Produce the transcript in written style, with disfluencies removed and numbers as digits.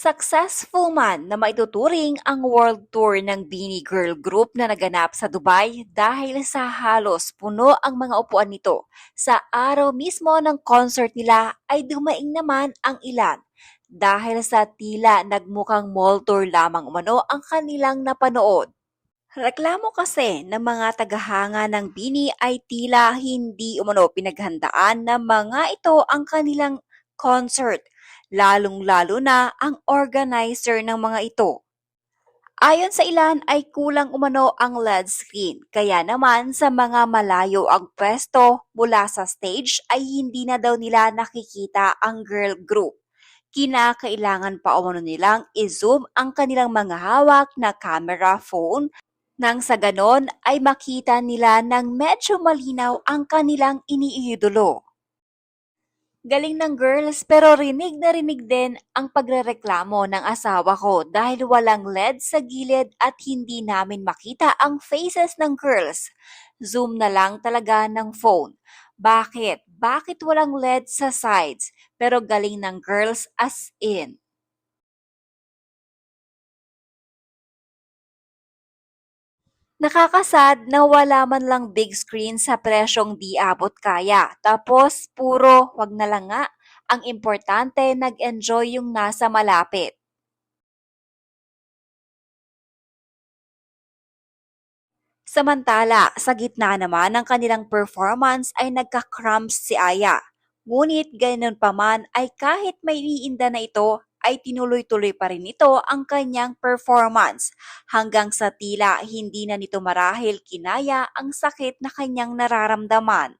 Successful man na maituturing ang world tour ng Beanie Girl Group na naganap sa Dubai dahil sa halos puno ang mga upuan nito. Sa araw mismo ng concert nila ay dumaing naman ang ilan dahil sa tila nagmukhang mall tour lamang umano ang kanilang napanood. Reklamo kasi ng mga tagahanga ng Bini ay tila hindi umano pinaghandaan ng mga ito ang kanilang concert, lalong-lalo na ang organizer ng mga ito. Ayon sa ilan ay kulang umano ang LED screen, kaya naman sa mga malayo ang pwesto mula sa stage ay hindi na daw nila nakikita ang girl group. Kinakailangan pa umano nilang i-zoom ang kanilang mga hawak na camera phone nang sa ganon ay makita nila ng medyo malinaw ang kanilang iniidolo. Galing ng girls pero rinig na rinig din ang pagrereklamo ng asawa ko dahil walang LED sa gilid at hindi namin makita ang faces ng girls. Zoom na lang talaga ng phone. Bakit? Bakit walang LED sa sides? Pero galing ng girls as in. Nakakasad na wala man lang big screen sa presyong di abot kaya. Tapos puro wag na lang nga. Ang importante nag-enjoy yung nasa malapit. Samantala, sa gitna naman ng kanilang performance ay nagka-cramps si Aya. Ngunit ganoon pa man ay kahit may iniinda na ito, ay tinuloy-tuloy pa rin ito ang kanyang performance hanggang sa tila hindi na nito marahil kinaya ang sakit na kanyang nararamdaman.